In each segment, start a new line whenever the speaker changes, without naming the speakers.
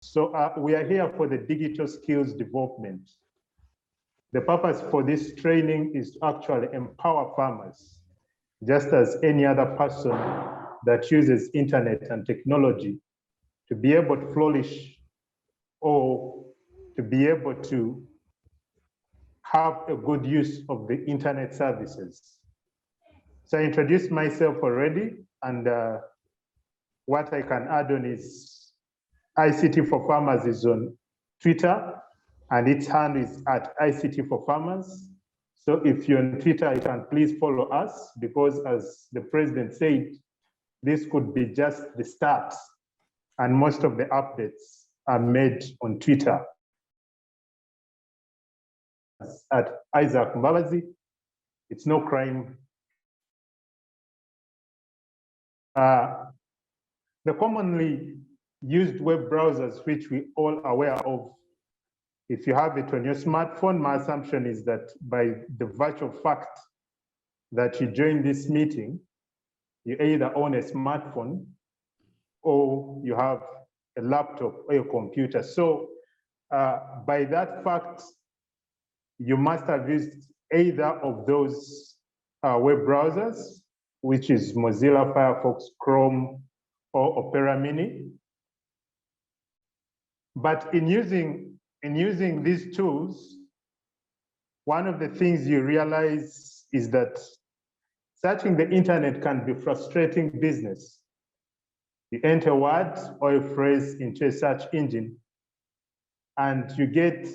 So we are here for the digital skills development. The purpose for this training is to actually empower farmers, just as any other person that uses internet and technology to be able to flourish or to be able to have a good use of the internet services. So I introduced myself already, and what I can add on is ICT for Farmers is on Twitter, and its handle is at ICT for Farmers. So if you're on Twitter, you can please follow us, because as the president said, this could be just the start, and most of the updates are made on Twitter. At Isaac Mbabazi, it's no crime. The commonly used web browsers, which we all are aware of, if you have it on your smartphone, my assumption is that by the virtual fact that you join this meeting, you either own a smartphone or you have a laptop or a computer. So by that fact, you must have used either of those web browsers, which is Mozilla, Firefox, Chrome, or Opera Mini. But in using these tools, one of the things you realize is that searching the internet can be frustrating business. You enter a word or a phrase into a search engine, and you get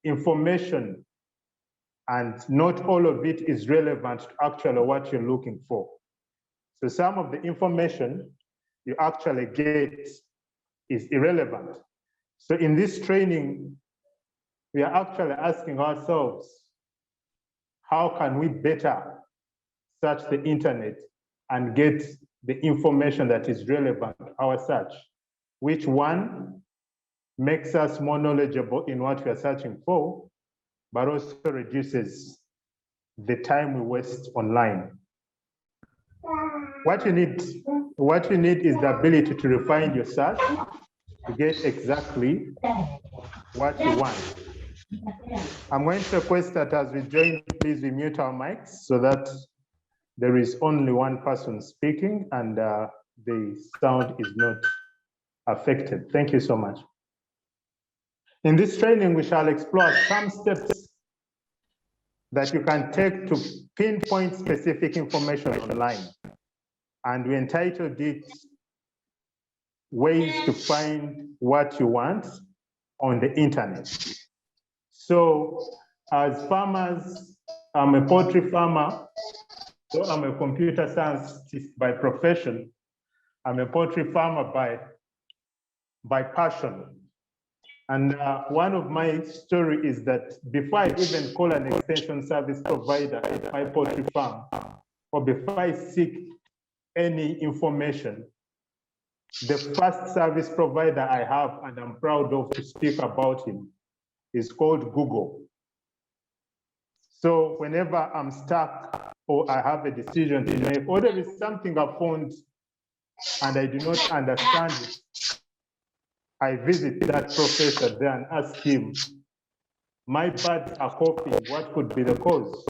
information, and not all of it is relevant to actually what you're looking for. So some of the information you actually get is irrelevant. So in this training, we are actually asking ourselves, how can we better search the internet and get the information that is relevant to our search? Which one makes us more knowledgeable in what we are searching for, but also reduces the time we waste online. What you need is the ability to refine your search to get exactly what you want. I'm going to request that as we join, please we mute our mics so that there is only one person speaking and the sound is not affected. Thank you so much. In this training, we shall explore some steps that you can take to pinpoint specific information online. And we entitled it Ways to Find What You Want on the Internet. So as farmers, I'm a poultry farmer, so I'm a computer scientist by profession. I'm a poultry farmer by passion. And one of my story is that before I even call an extension service provider at my poultry farm, or before I seek any information, the first service provider I have, and I'm proud of to speak about him, is called Google. So whenever I'm stuck or I have a decision to make, or there is something I found and I do not understand it, I visit that professor there and ask him, my birds are coughing, what could be the cause?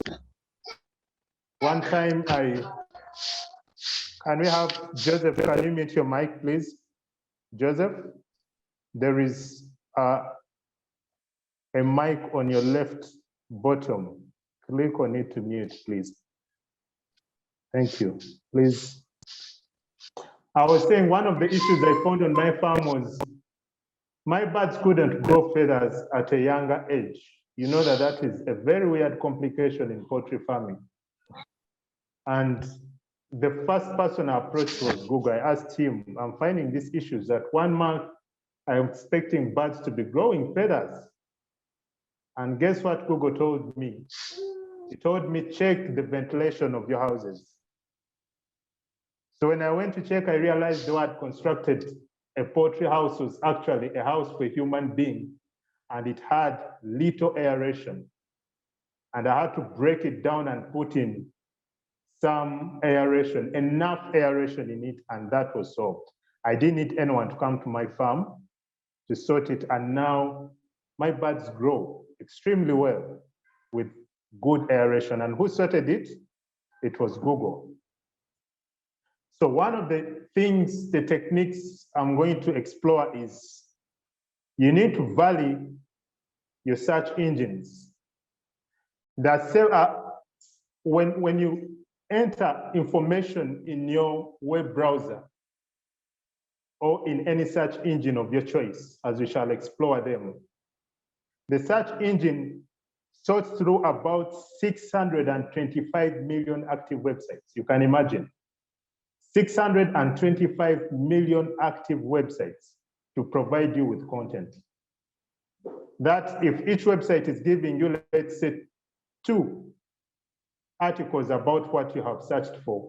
One time can we have Joseph, can you mute your mic, please? Joseph, there is a mic on your left bottom. Click on it to mute, please. Thank you, please. I was saying one of the issues I found on my farm was my birds couldn't grow feathers at a younger age. You know that is a very weird complication in poultry farming. And the first person I approached was Google. I asked him, I'm finding these issues that 1 month I'm expecting birds to be growing feathers. And guess what Google told me? He told me, check the ventilation of your houses. So when I went to check, I realized they had constructed a poultry house was actually a house for a human being, and it had little aeration. And I had to break it down and put in some aeration, enough aeration in it, and that was solved. I didn't need anyone to come to my farm. to sort it. And now my buds grow extremely well with good aeration. And who sorted it? It was Google. So one of the things, the techniques I'm going to explore is you need to value your search engines. When you enter information in your web browser or in any search engine of your choice, as we shall explore them, the search engine sorts through about 625 million active websites. You can imagine 625 million active websites to provide you with content. That if each website is giving you, let's say, 2 articles about what you have searched for,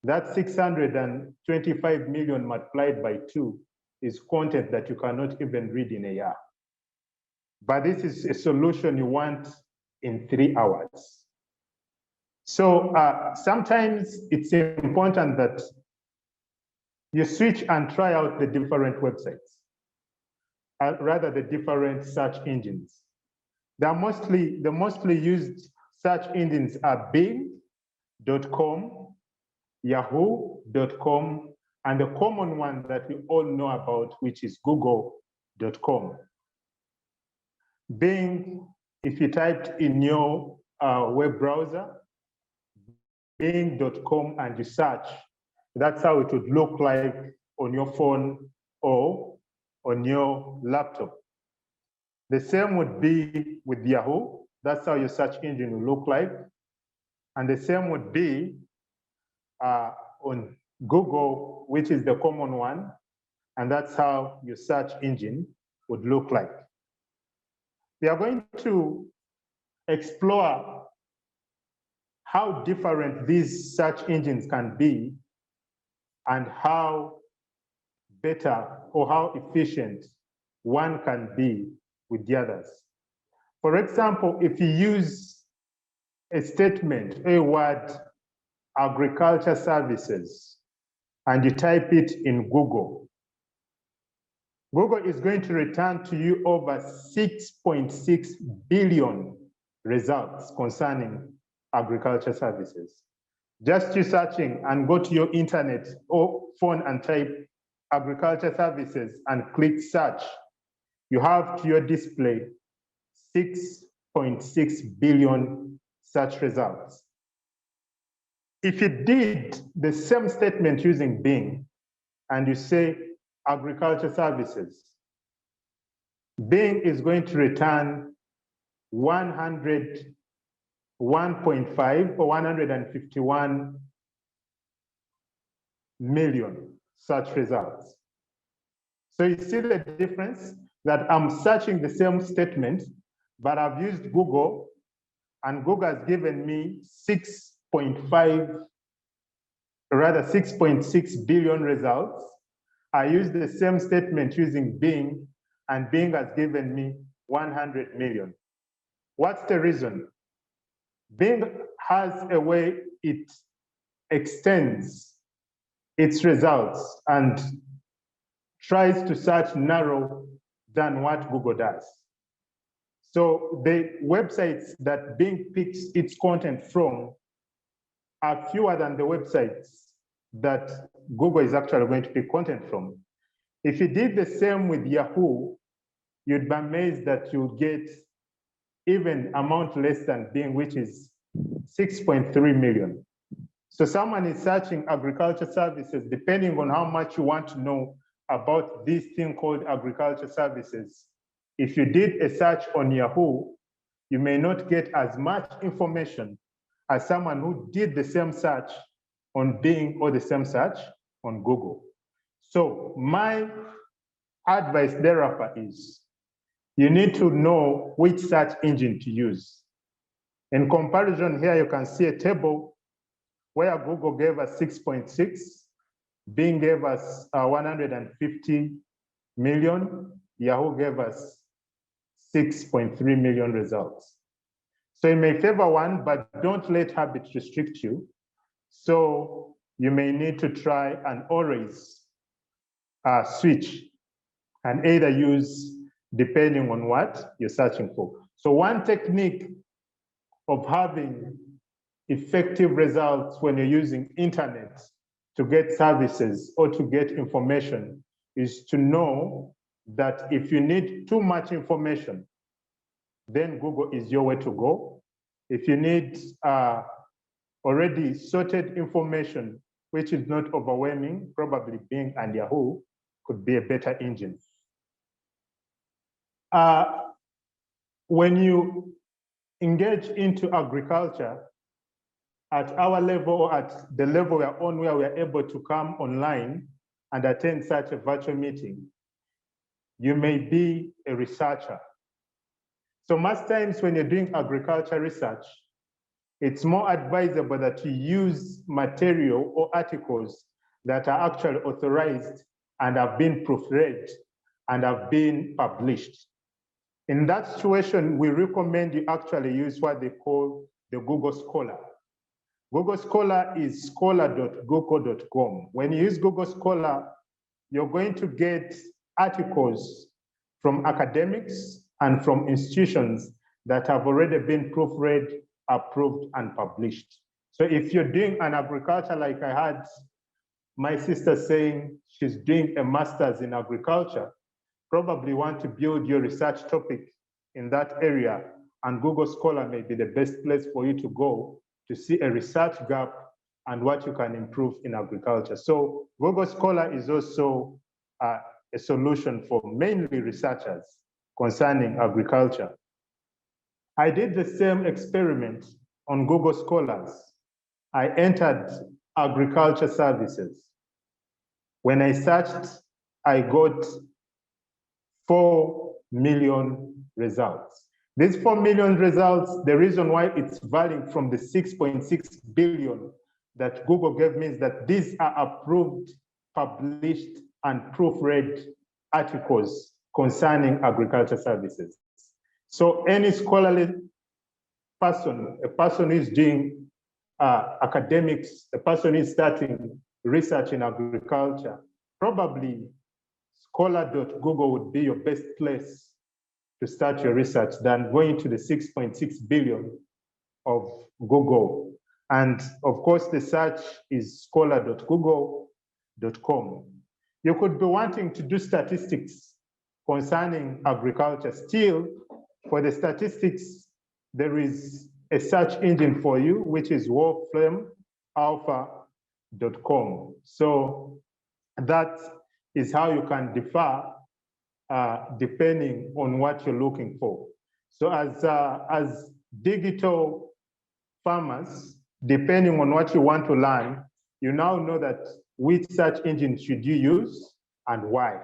that 625 million multiplied by 2 is content that you cannot even read in a year. But this is a solution you want in 3 hours. So sometimes it's important that you switch and try out the different websites, rather the different search engines. The mostly used search engines are Bing.com, Yahoo.com, and the common one that we all know about, which is Google.com. Bing, if you typed in your web browser, Bing.com, and you search, that's how it would look like on your phone or on your laptop. The same would be with Yahoo. That's how your search engine will look like. And the same would be on Google, which is the common one. And that's how your search engine would look like. We are going to explore how different these search engines can be and how better or how efficient one can be with the others. For example, if you use a statement, a word, agriculture services, and you type it in Google, Google is going to return to you over 6.6 billion results concerning agriculture services. Just you searching and go to your internet or phone and type agriculture services and click search, you have to your display 6.6 billion search results. If you did the same statement using Bing and you say agriculture services, Bing is going to return 101.5 or 151 million search results. So you see the difference, that I'm searching the same statement, but I've used Google, and Google has given me 6.6 billion results. I used the same statement using Bing, and Bing has given me 100 million. What's the reason? Bing has a way it extends its results and tries to search narrow than what Google does. So the websites that Bing picks its content from are fewer than the websites that Google is actually going to pick content from. If you did the same with Yahoo, you'd be amazed that you'll get even amount less than Bing, which is 6.3 million. So someone is searching agriculture services, depending on how much you want to know about this thing called agriculture services. If you did a search on Yahoo, you may not get as much information as someone who did the same search on Bing or the same search on Google. So my advice thereafter is, you need to know which search engine to use. In comparison here, you can see a table where Google gave us 6.6, Bing gave us 150 million, Yahoo gave us 6.3 million results. So you may favor one, but don't let habit restrict you. So you may need to try and always switch and either use depending on what you're searching for. So one technique of having effective results when you're using internet to get services or to get information is to know that if you need too much information, then Google is your way to go. If you need already sorted information, which is not overwhelming, probably Bing and Yahoo could be a better engine. When you engage into agriculture, at our level or at the level we're on, where we're able to come online and attend such a virtual meeting, you may be a researcher. So most times when you're doing agriculture research, it's more advisable that you use material or articles that are actually authorized and have been proofread and have been published. In that situation, we recommend you actually use what they call the Google Scholar. Google Scholar is scholar.google.com. When you use Google Scholar, you're going to get articles from academics and from institutions that have already been proofread, approved, and published. So if you're doing an agriculture, like I had my sister saying she's doing a master's in agriculture, probably want to build your research topic in that area, and Google Scholar may be the best place for you to go to see a research gap and what you can improve in agriculture. So Google Scholar is also a solution for mainly researchers concerning agriculture. I did the same experiment on Google Scholars. I entered agriculture services. When I searched, I got 4 million results. These 4 million results, the reason why it's varying from the 6.6 billion that Google gave me is that these are approved, published, and proofread articles concerning agriculture services. So any scholarly person, a person who is doing academics, a person who is starting research in agriculture, probably scholar.google would be your best place to start your research than going to the 6.6 billion of Google. And of course, the search is scholar.google.com. You could be wanting to do statistics concerning agriculture. Still, for the statistics, there is a search engine for you, which is wolframealpha.com. So that is how you can differ depending on what you're looking for. So as digital farmers, depending on what you want to learn, you now know that which search engine should you use and why.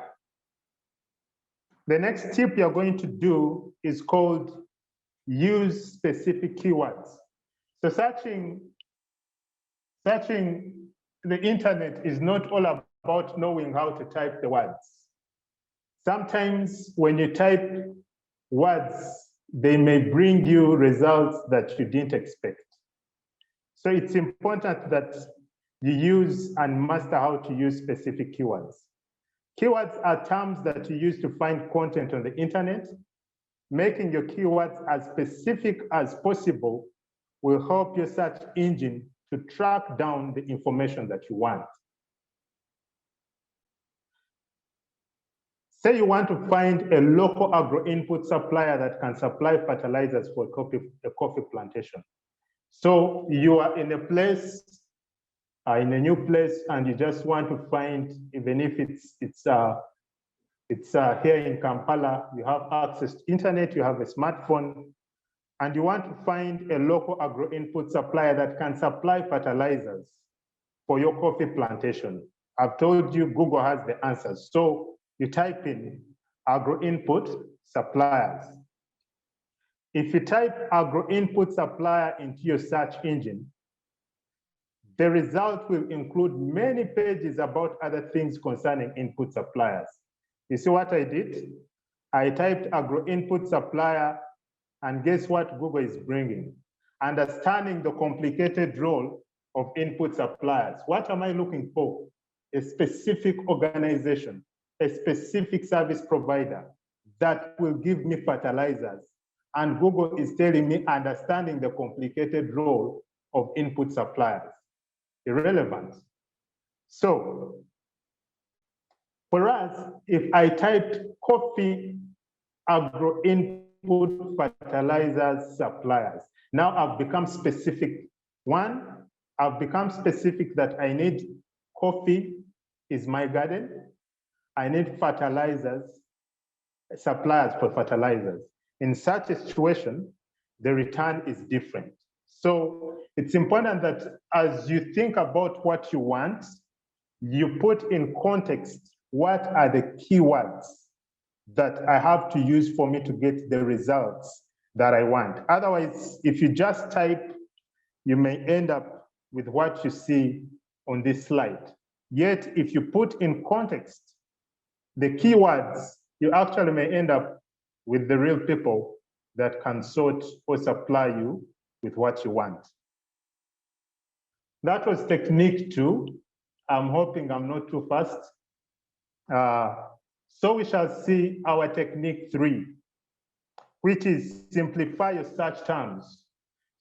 The next tip you're going to do is called use specific keywords. So searching the internet is not all about knowing how to type the words. Sometimes when you type words, they may bring you results that you didn't expect. So it's important that you use and master how to use specific keywords. Keywords are terms that you use to find content on the internet. Making your keywords as specific as possible will help your search engine to track down the information that you want. Say you want to find a local agro-input supplier that can supply fertilizers for a coffee plantation. So you are in a place, in a new place, and you just want to find, even if it's here in Kampala, you have access to internet, you have a smartphone, and you want to find a local agro-input supplier that can supply fertilizers for your coffee plantation. I've told you Google has the answers. So you type in agro-input suppliers. If you type agro-input supplier into your search engine, the result will include many pages about other things concerning input suppliers. You see what I did? I typed agro-input supplier, and guess what Google is bringing? Understanding the complicated role of input suppliers. What am I looking for? A specific organization a specific service provider that will give me fertilizers. And Google is telling me understanding the complicated role of input suppliers. Irrelevant. So for us, if I typed coffee agro input fertilizers suppliers, now I've become specific. One, I've become specific that I need coffee is my garden. I need fertilizers, suppliers for fertilizers. In such a situation, the return is different. So it's important that as you think about what you want, you put in context what are the keywords that I have to use for me to get the results that I want. Otherwise, if you just type, you may end up with what you see on this slide. Yet, if you put in context the keywords, you actually may end up with the real people that can sort or supply you with what you want. That was technique 2. I'm hoping I'm not too fast. So we shall see our technique 3, which is simplify your search terms.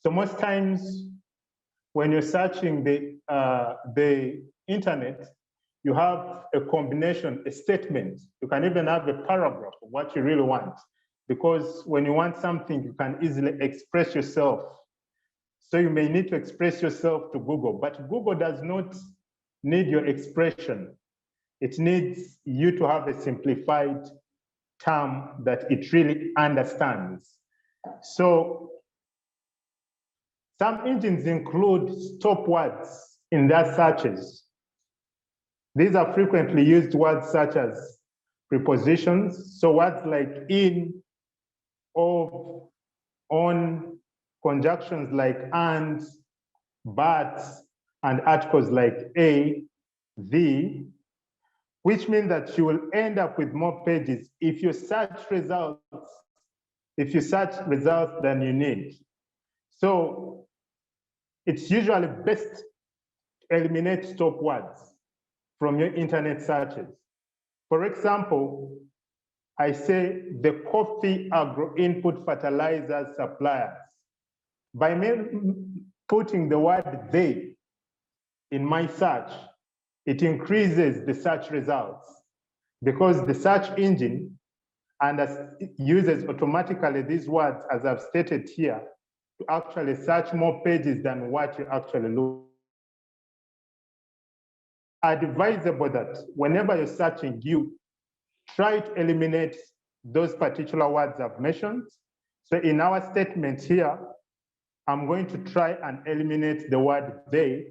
So most times when you're searching the internet, you have a combination, a statement. You can even have a paragraph of what you really want. Because when you want something, you can easily express yourself. So you may need to express yourself to Google, but Google does not need your expression. It needs you to have a simplified term that it really understands. So some engines include stop words in their searches. These are frequently used words such as prepositions. So words like in, of, on, conjunctions like and, but, and articles like a, the, which means that you will end up with more pages if you search results than you need. So it's usually best to eliminate stop words from your internet searches. For example, I say the coffee agro input fertilizers suppliers. By putting the word they in my search, it increases the search results because the search engine uses automatically these words, as I've stated here, to actually search more pages than what you actually look. Advisable that whenever you're searching, you try to eliminate those particular words I've mentioned. So in our statement here, I'm going to try and eliminate the word they,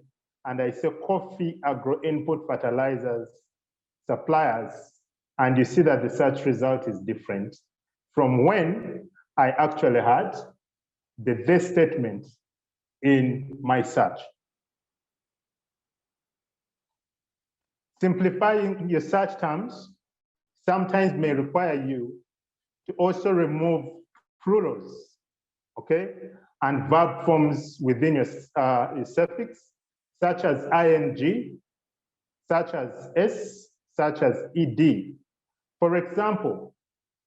and I say coffee agro input fertilizers suppliers, and you see that the search result is different from when I actually had the they statement in my search. Simplifying your search terms sometimes may require you to also remove plurals, okay, and verb forms within your suffix, such as ing, such as s, such as ed. For example,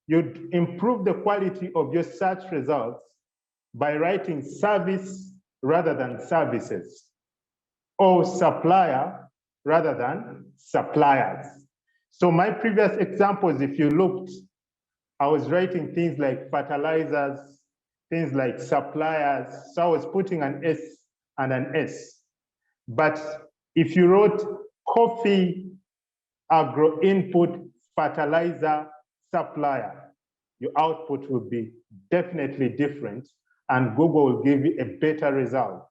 you'd improve the quality of your search results by writing service rather than services, or supplier rather than suppliers. So my previous examples, if you looked, I was writing things like fertilizers, things like suppliers. So I was putting an S and an S. But if you wrote coffee agro input fertilizer supplier, your output will be definitely different, and Google will give you a better result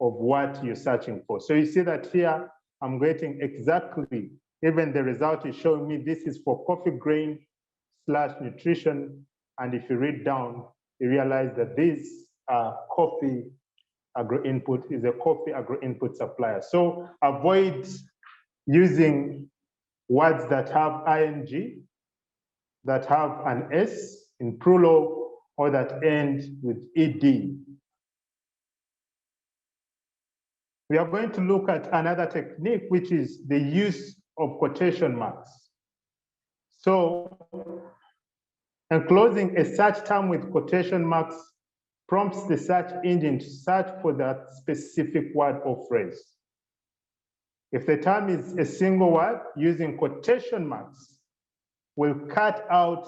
of what you're searching for. So you see that here, I'm getting exactly, even the result is showing me this is for coffee grain / nutrition. And if you read down, you realize that this coffee agro input is a coffee agro input supplier. So avoid using words that have ing, that have an S in plural, or that end with ed. We are going to look at another technique, which is the use of quotation marks. So enclosing a search term with quotation marks prompts the search engine to search for that specific word or phrase. If the term is a single word, using quotation marks will cut out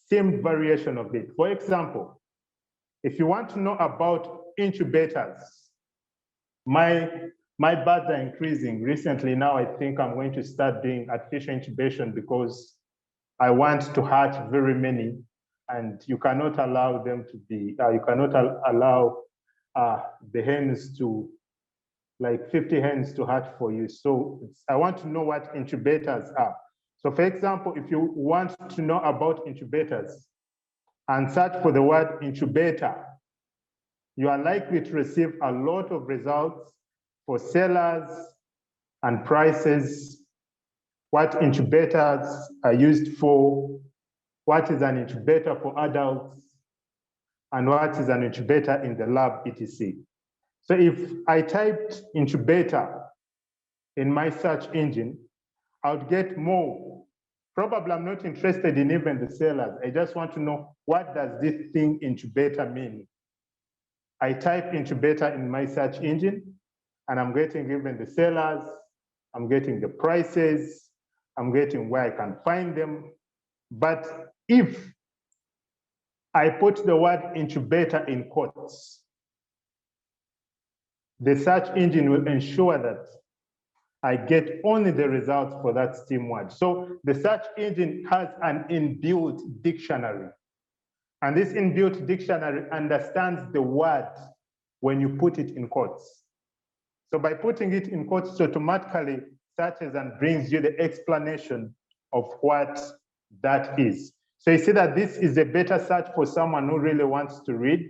some variation of it. For example, if you want to know about incubators, my birds are increasing. Recently now, I think I'm going to start doing artificial incubation because I want to hatch very many, and you cannot allow them to be, you cannot allow the hens to, like 50 hens to hatch for you. So I want to know what incubators are. So for example, if you want to know about incubators and search for the word incubator, you are likely to receive a lot of results for sellers and prices, what incubators are used for, what is an incubator for adults, and what is an incubator in the lab, etc. So if I typed incubator in my search engine, I would get more. Probably I'm not interested in even the sellers. I just want to know, what does this thing incubator mean? I type incubator in my search engine, and I'm getting even the sellers, I'm getting the prices, I'm getting where I can find them. But if I put the word incubator in quotes, the search engine will ensure that I get only the results for that STEAM word. So the search engine has an inbuilt dictionary. And this inbuilt dictionary understands the word when you put it in quotes. So by putting it in quotes, it automatically searches and brings you the explanation of what that is. So you see that this is a better search for someone who really wants to read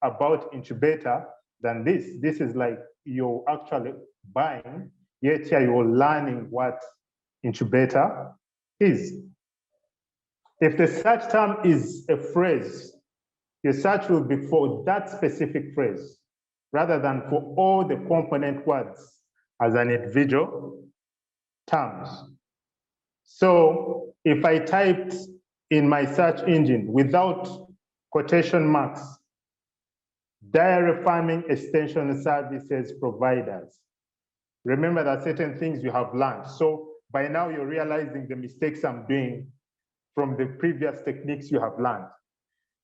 about incubator than this. This is like you're actually buying, yet here you're learning what incubator is. If the search term is a phrase, your search will be for that specific phrase rather than for all the component words as an individual terms. So if I typed in my search engine without quotation marks, dairy farming extension services providers, remember that certain things you have learned. So by now you're realizing the mistakes I'm doing from the previous techniques you have learned.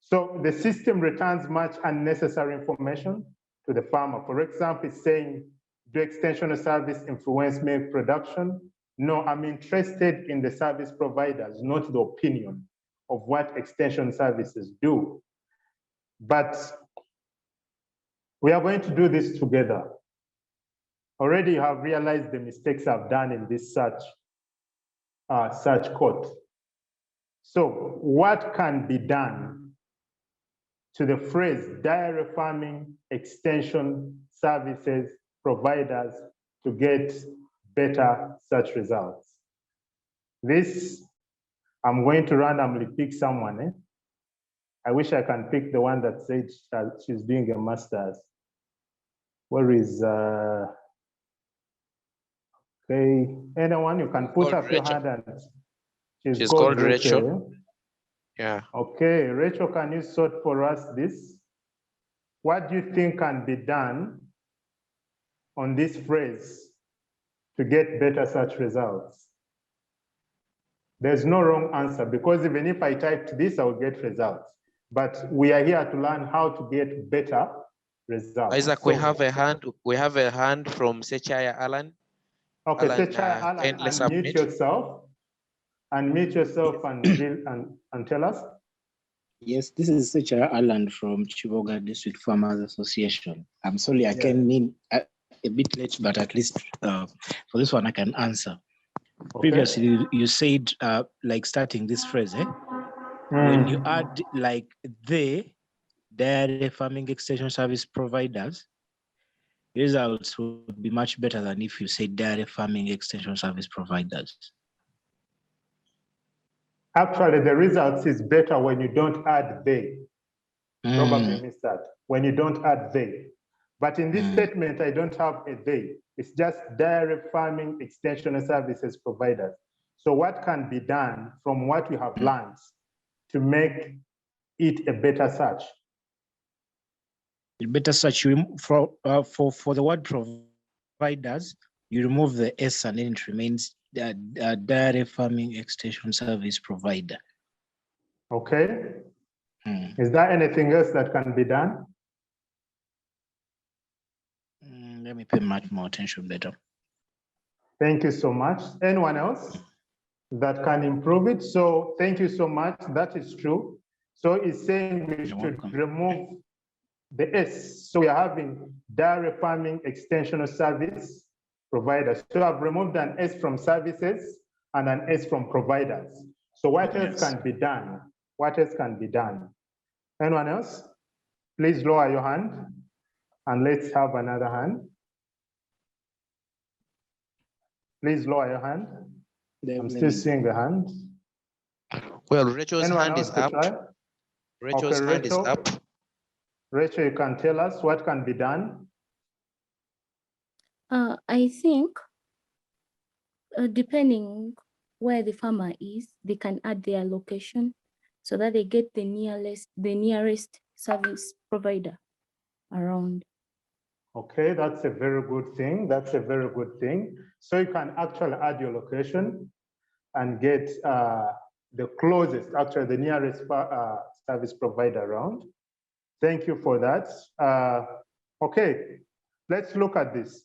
So the system returns much unnecessary information to the farmer. For example, it's saying, do extension service influence milk production? No, I'm interested in the service providers, not the opinion of what extension services do. But we are going to do this together. Already you have realized the mistakes I've done in this search code. So what can be done to the phrase dairy farming extension services providers to get better search results? This, I'm going to randomly pick someone. I wish I can pick the one that said she's doing a master's. Where is, okay, anyone, you can put up your hand and she's called Rachel.
Yeah.
Okay, Rachel, can you sort for us this? What do you think can be done on this phrase to get better search results? There's no wrong answer, because even if I typed this, I will get results. But we are here to learn how to get better results.
Isaac, we have a hand. We have a hand from Sechaya Alan.
Okay,
Alan,
Sechaya Alan,
unmute
unmute yourself. Unmute yourself and tell us.
Yes, this is Sechaya Alan from Chiboga District Farmers Association. I'm sorry, I came in a bit late, but at least for this one I can answer. Okay. Previously, you said like starting this phrase, when you add like the dairy farming extension service providers, results would be much better than if you say dairy farming extension service providers.
Actually, the results is better when you don't add they. Probably missed that. When you don't add they. But in this statement, I don't have a they. It's just dairy farming extension services providers. So what can be done from what we have learned to make it a better search?
The better search for the word providers, you remove the S and then it remains dairy farming extension service provider.
Okay. Is there anything else that can be done?
Let me pay much more attention later.
Thank you so much. Anyone else that can improve it? So thank you so much. That is true. So it's saying we should remove the S. So we are having dairy farming extension service providers. So I've removed an S from services and an S from providers. So what else can be done? What else can be done? Anyone else? Please lower your hand and let's have another hand. Please lower your hand. I'm still seeing the hand.
Well, Rachel's
Anyone
hand
else
is
to
up.
try?
Rachel's
Okay,
hand is
Rachel.
up.
Rachel, you can tell us what can be done.
I think depending where the farmer is, they can add their location so that they get the nearest service provider around.
Okay, that's a very good thing. That's a very good thing. So you can actually add your location and get the closest, actually the nearest service provider around. Thank you for that. Okay, let's look at this.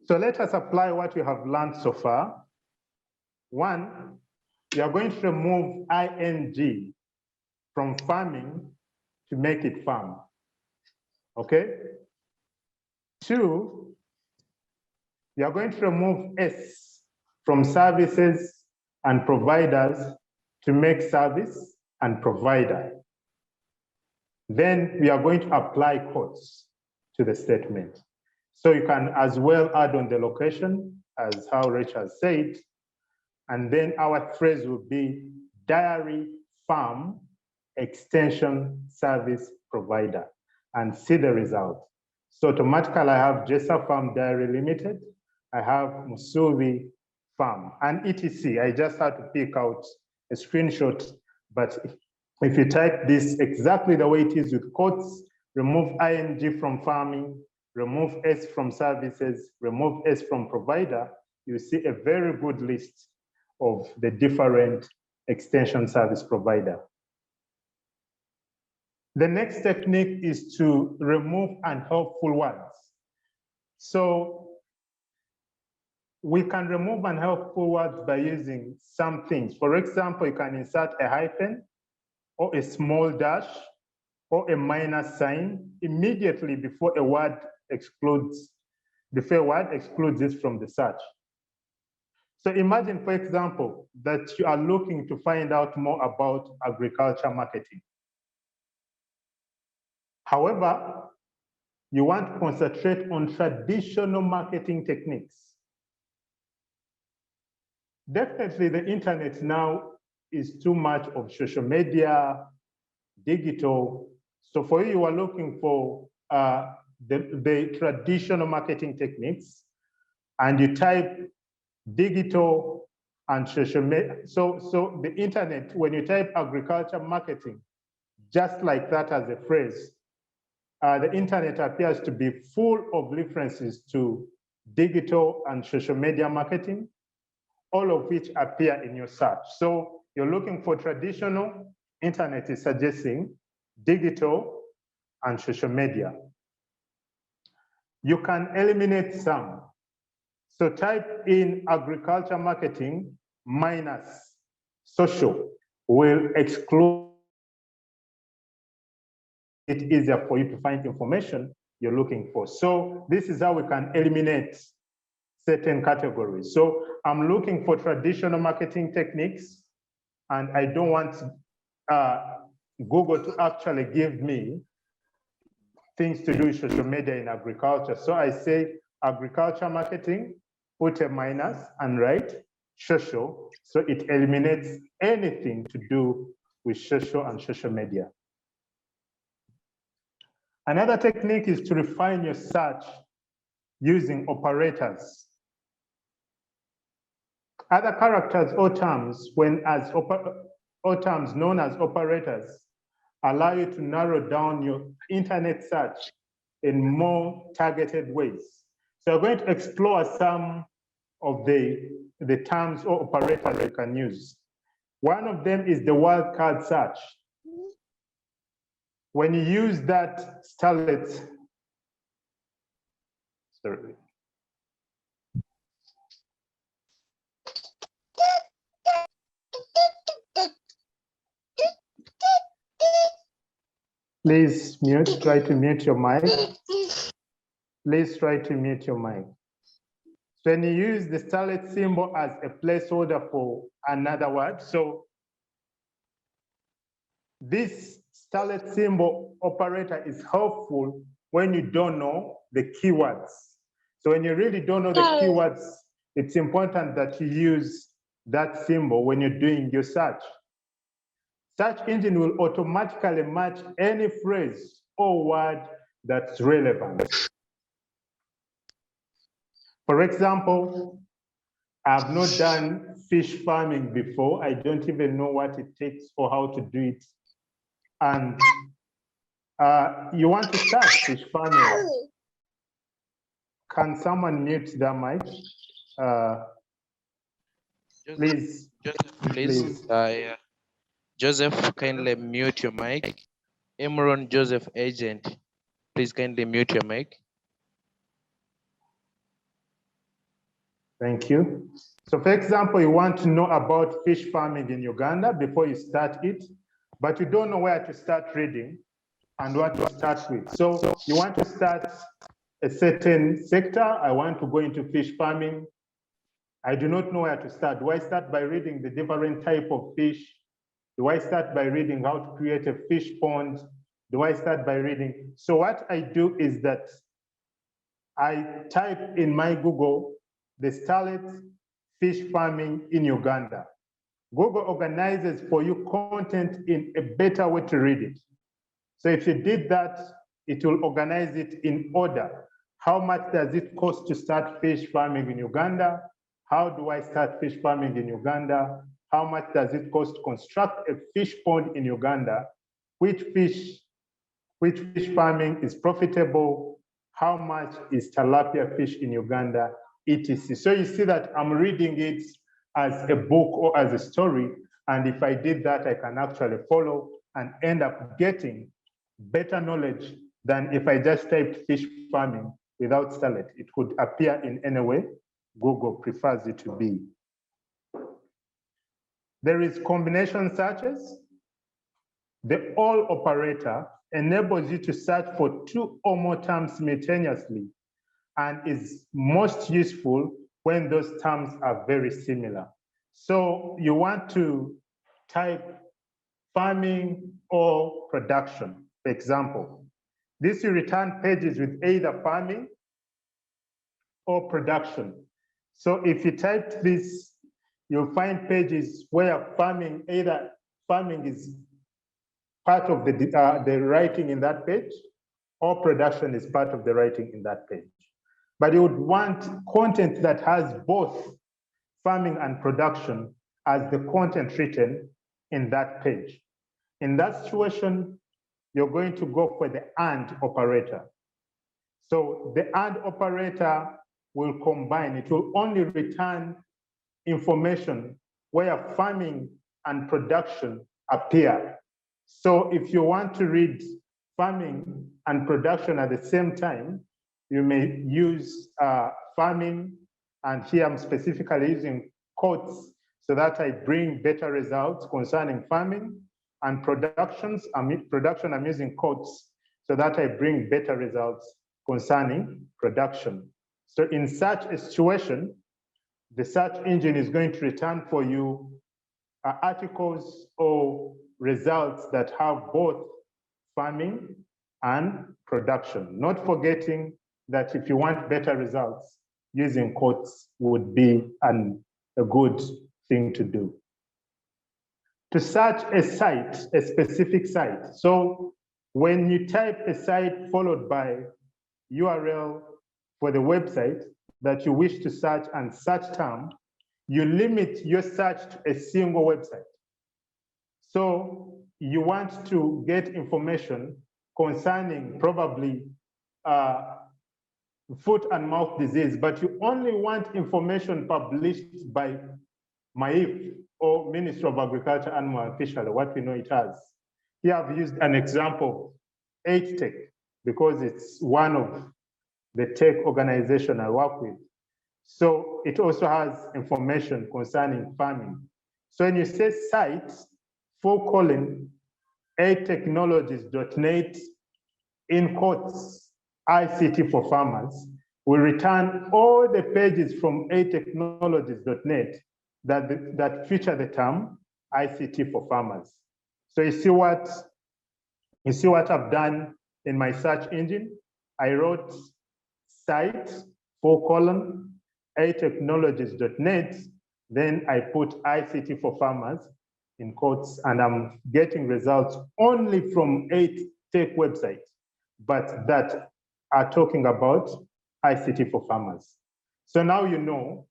So let us apply what we have learned so far. One, we are going to remove ing from farming to make it farm. Okay? Two, we are going to remove S from services and providers to make service and provider. Then we are going to apply quotes to the statement. So you can as well add on the location as how Rachel said, and then our phrase will be dairy farm extension service provider, and see the result. So automatically I have Jessa Farm Dairy Limited, I have Musubi Farm, and etc. I just had to pick out a screenshot, but if you type this exactly the way it is with quotes, remove ing from farming, remove S from services, remove S from provider, you see a very good list of the different extension service provider. The next technique is to remove unhelpful words. So we can remove unhelpful words by using some things. For example, you can insert a hyphen or a small dash or a minus sign immediately before a word excludes, this from the search. So imagine, for example, that you are looking to find out more about agriculture marketing. However, you want to concentrate on traditional marketing techniques. Definitely the internet now is too much of social media, digital. So for you are looking for the traditional marketing techniques, and you type digital and social media. So the internet, when you type agriculture marketing, just like that as a phrase, the internet appears to be full of references to digital and social media marketing, all of which appear in your search. So you're looking for traditional, internet is suggesting digital and social media. You can eliminate some. So type in agriculture marketing minus social will exclude it easier for you to find information you're looking for. So this is how we can eliminate certain categories. So I'm looking for traditional marketing techniques, and I don't want Google to actually give me things to do with social media in agriculture. So I say agriculture marketing, put a minus and write social. So it eliminates anything to do with social and social media. Another technique is to refine your search using operators. Other characters or terms, or terms known as operators, allow you to narrow down your internet search in more targeted ways. So we're going to explore some of the terms or operators you can use. One of them is the wildcard search. When you use that starlet, sorry. Please try to mute your mic. Please try to mute your mic. So when you use the starlet symbol as a placeholder for another word, so this starlet symbol operator is helpful when you don't know the keywords. So when you really don't know the keywords, it's important that you use that symbol when you're doing your search. Search engine will automatically match any phrase or word that's relevant. For example, I've not done fish farming before. I don't even know what it takes or how to do it. And you want to start fish farming. Can someone mute their mic? Please.
Joseph, please. Joseph, kindly mute your mic. Imran Joseph Agent, please kindly mute your mic.
Thank you. So for example, you want to know about fish farming in Uganda before you start it, but you don't know where to start reading and what to start with. So you want to start a certain sector. I want to go into fish farming. I do not know where to start. Do I start by reading the different type of fish? Do I start by reading how to create a fish pond? Do I start by reading? So what I do is that I type in my Google, the starlet fish farming in Uganda. Google organizes for you content in a better way to read it. So if you did that, it will organize it in order. How much does it cost to start fish farming in Uganda? How do I start fish farming in Uganda? How much does it cost to construct a fish pond in Uganda? Which fish farming is profitable? How much is tilapia fish in Uganda, etc. So you see that I'm reading it as a book or as a story. And if I did that, I can actually follow and end up getting better knowledge than if I just typed fish farming without starlet. It could appear in any way Google prefers it to be. There is combination searches. The all operator enables you to search for 2 or more terms simultaneously and is most useful when those terms are very similar. So you want to type farming or production, for example. This will return pages with either farming or production. So if you typed this, you'll find pages where farming, either farming is part of the writing in that page, or production is part of the writing in that page. But you would want content that has both farming and production as the content written in that page. In that situation, you're going to go for the AND operator. So the AND operator will combine. It will only return information where farming and production appear. So if you want to read farming and production at the same time, you may use farming, and here I'm specifically using quotes so that I bring better results concerning farming, and production I'm using quotes so that I bring better results concerning production. So in such a situation, the search engine is going to return for you articles or results that have both farming and production. Not forgetting that if you want better results, using quotes would be a good thing to do. To search a site, a specific site. So when you type a site followed by URL for the website that you wish to search and search term, you limit your search to a single website. So you want to get information concerning probably foot and mouth disease, but you only want information published by MAIF or Ministry of Agriculture, Animal and Fishery, what we know it as. Here I've used an example, 8Tech, because it's one of the tech organization I work with. So it also has information concerning farming. So when you say site, /8technologies.net in quotes, ICT for farmers, we return all the pages from 8technologies.net that feature the term ICT for farmers. So you see what I've done in my search engine? I wrote site /8technologies.net, then I put ICT for farmers in quotes, and I'm getting results only from 8Tech websites, but that are talking about ICT for farmers. So now you know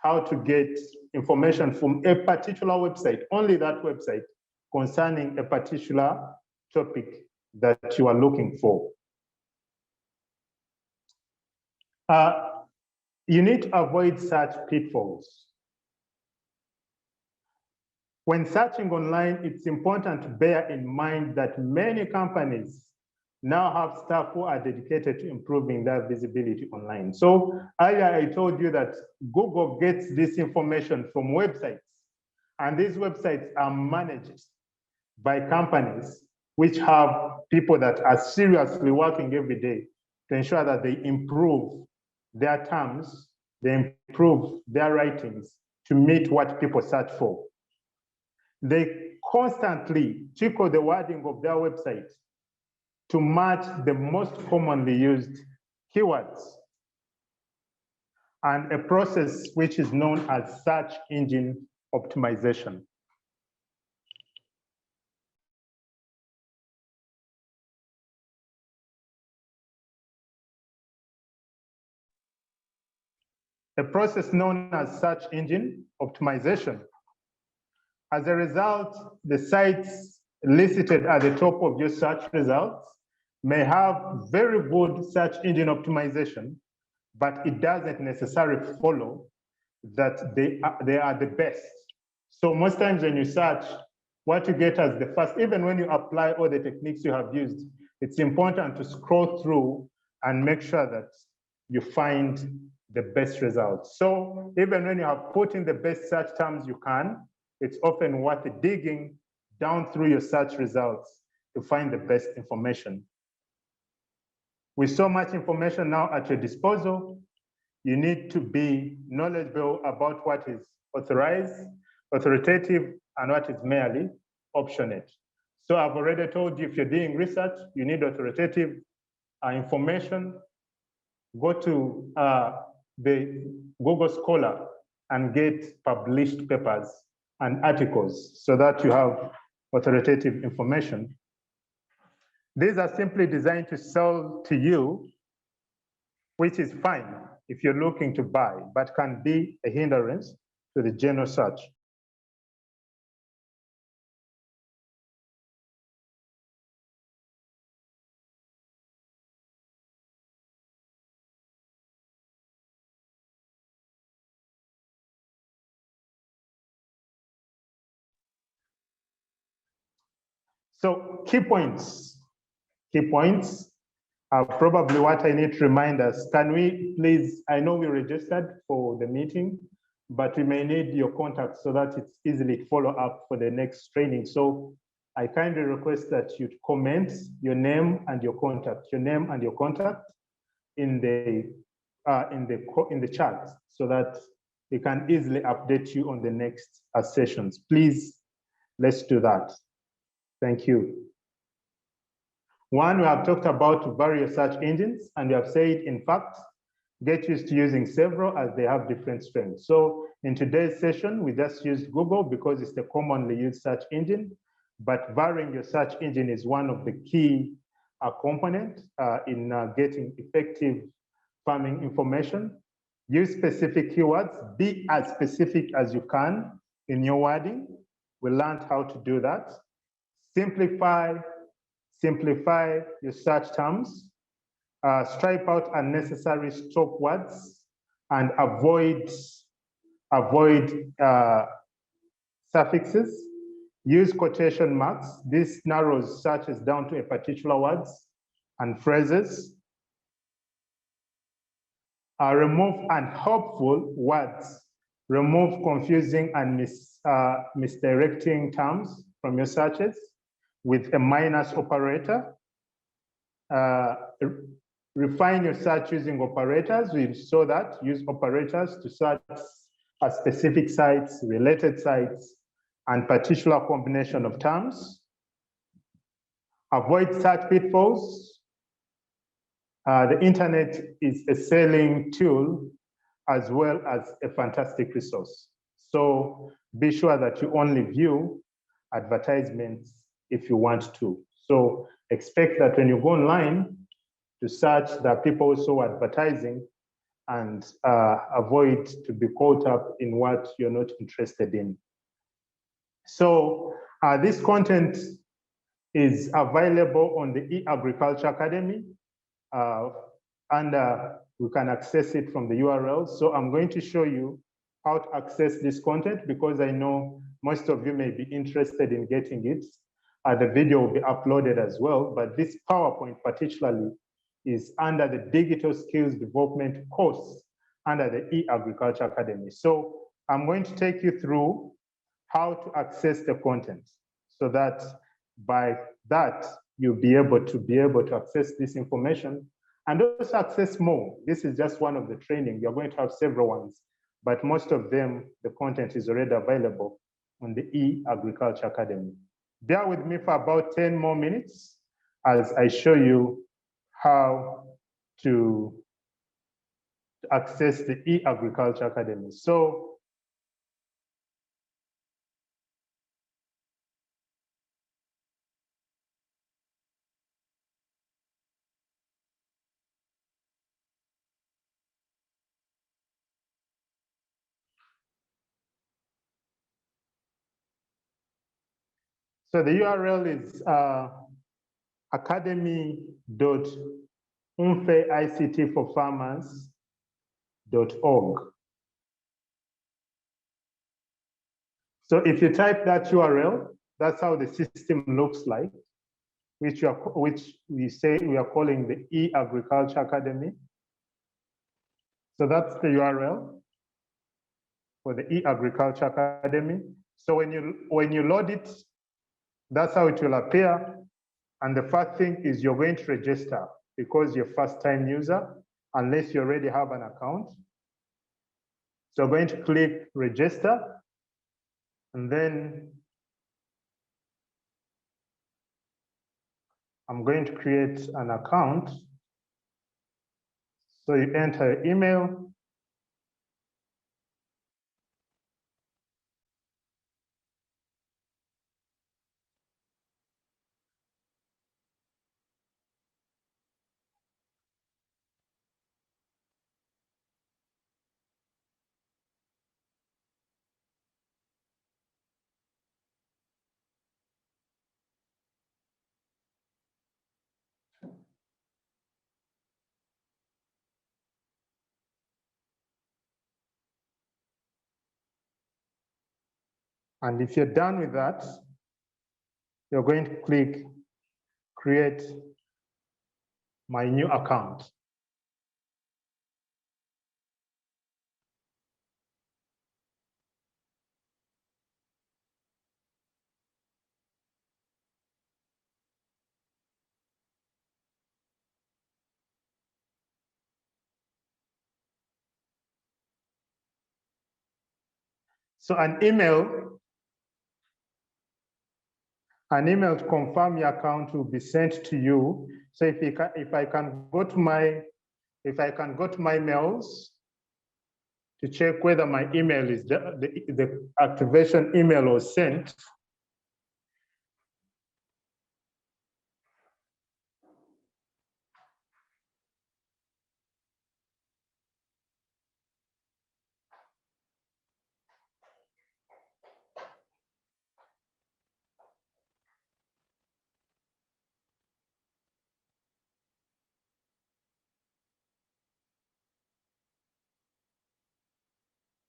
how to get information from a particular website, only that website, concerning a particular topic that you are looking for. You need to avoid such pitfalls. When searching online, it's important to bear in mind that many companies now have staff who are dedicated to improving their visibility online. So earlier I told you that Google gets this information from websites, and these websites are managed by companies which have people that are seriously working every day to ensure that they improve their terms, they improve their writings to meet what people search for. They constantly tickle the wording of their website to match the most commonly used keywords, and a process which is known as search engine optimization. A process known as search engine optimization. As a result, the sites listed at the top of your search results may have very good search engine optimization, but it doesn't necessarily follow that they are the best. So most times when you search, what you get as the first, even when you apply all the techniques you have used, it's important to scroll through and make sure that you find the best results. So even when you have put in the best search terms you can, it's often worth digging down through your search results to find the best information. With so much information now at your disposal, you need to be knowledgeable about what is authorized, authoritative, and what is merely optionate. So I've already told you, if you're doing research, you need authoritative information. Go to the Google Scholar and get published papers and articles so that you have authoritative information. These are simply designed to sell to you, which is fine if you're looking to buy, but can be a hindrance to the general search. So key points are probably what I need to remind us. Can we please, I know we registered for the meeting, but we may need your contact so that it's easily follow up for the next training. So I kindly request that you comment your name and your contact, in the chat so that we can easily update you on the next sessions. Please, let's do that. Thank you. One, we have talked about various search engines, and we have said, in fact, get used to using several as they have different strengths. So in today's session, we just used Google because it's the commonly used search engine, but varying your search engine is one of the key components in getting effective farming information. Use specific keywords. Be as specific as you can in your wording. We learned how to do that. Simplify your search terms. Stripe out unnecessary stop words and avoid suffixes. Use quotation marks. This narrows searches down to a particular words and phrases. Remove unhelpful words. Remove confusing and misdirecting terms from your searches with a minus operator. Refine your search using operators. We saw that. Use operators to search specific sites, related sites, and particular combination of terms. Avoid search pitfalls. The internet is a selling tool as well as a fantastic resource. So be sure that you only view advertisements if you want to. So expect that when you go online to search, that people also advertising, and avoid to be caught up in what you're not interested in. So this content is available on the eAgriculture Academy, and we can access it from the URL. So I'm going to show you how to access this content because I know most of you may be interested in getting it. The video will be uploaded as well, but this PowerPoint particularly is under the Digital Skills Development course under the eAgriculture Academy. So I'm going to take you through how to access the content so that by that you'll be able to access this information and also access more. This is just one of the training. You're going to have several ones, but most of them, the content is already available on the eAgriculture Academy. Bear with me for about 10 more minutes as I show you how to access the eAgriculture Academy. So the URL is academy.umfeictforfarmers.org. So if you type that URL, that's how the system looks like, which we say we are calling the eAgriculture Academy. So that's the URL for the eAgriculture Academy. So when you load it, that's how it will appear. And the first thing is you're going to register because you're a first-time user, unless you already have an account. So I'm going to click register, and then I'm going to create an account. So you enter your email. And if you're done with that, you're going to click create my new account. So an email to confirm your account will be sent to you. So if I can go to my mails to check whether my email is the activation email was sent.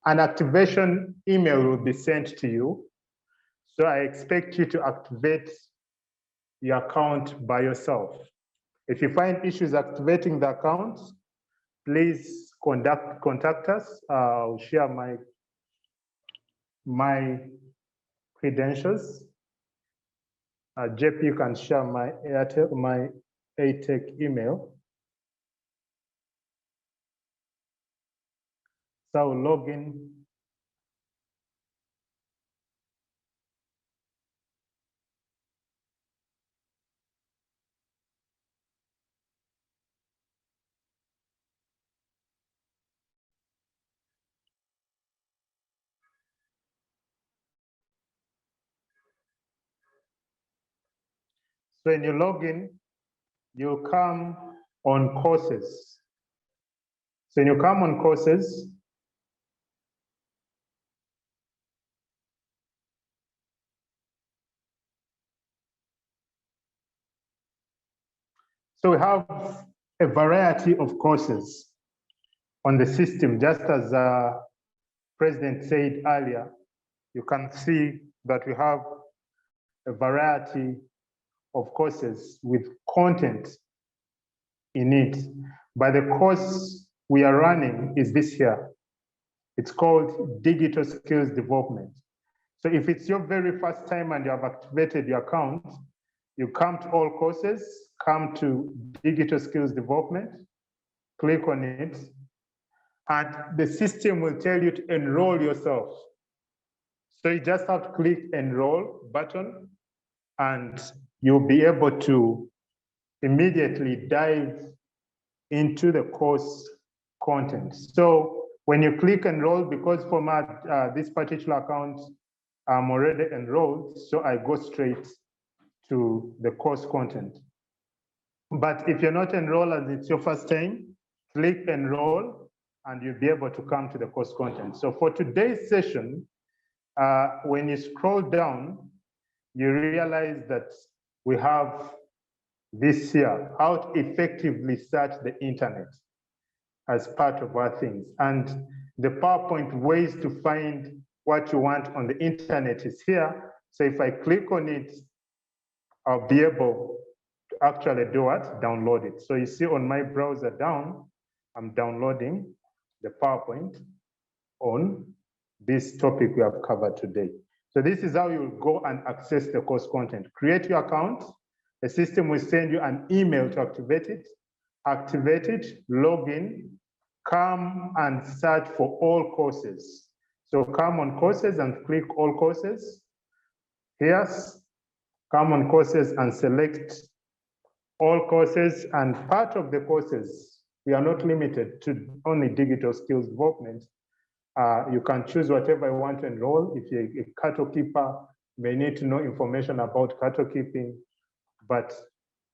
an activation email will be sent to you. So I expect you to activate your account by yourself. If you find issues activating the account, please contact us. I'll share my credentials. JP, you can share my ATEC email. So I'll log in. So when you log in, you come on courses. So when you come on courses, so we have a variety of courses on the system, just as President said earlier. You can see that we have a variety of courses with content in it. But the course we are running is this here. It's called Digital Skills Development. So if it's your very first time and you have activated your account, you come to all courses, come to Digital Skills Development, click on it, and the system will tell you to enroll yourself. So you just have to click enroll button and you'll be able to immediately dive into the course content. So when you click enroll, because for my, this particular account, I'm already enrolled, so I go straight to the course content. But if you're not enrolled and it's your first time, click enroll and you'll be able to come to the course content. So for today's session, when you scroll down, you realize that we have this here, how to effectively search the internet as part of our things. And the PowerPoint ways to find what you want on the internet is here. So if I click on it, I'll be able to actually do what? Download it. So you see on my browser down, I'm downloading the PowerPoint on this topic we have covered today. So this is how you'll go and access the course content. Create your account. The system will send you an email to activate it, log in, come and search for all courses. So come on courses and click all courses. Yes, come on courses and select all courses, and part of the courses, we are not limited to only digital skills development. You can choose whatever you want to enroll. If you're a cattle keeper, you may need to know information about cattle keeping. But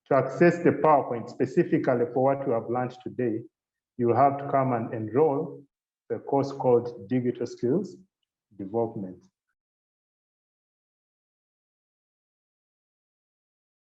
to access the PowerPoint specifically for what we have learned today, you will have to come and enroll the course called Digital Skills Development.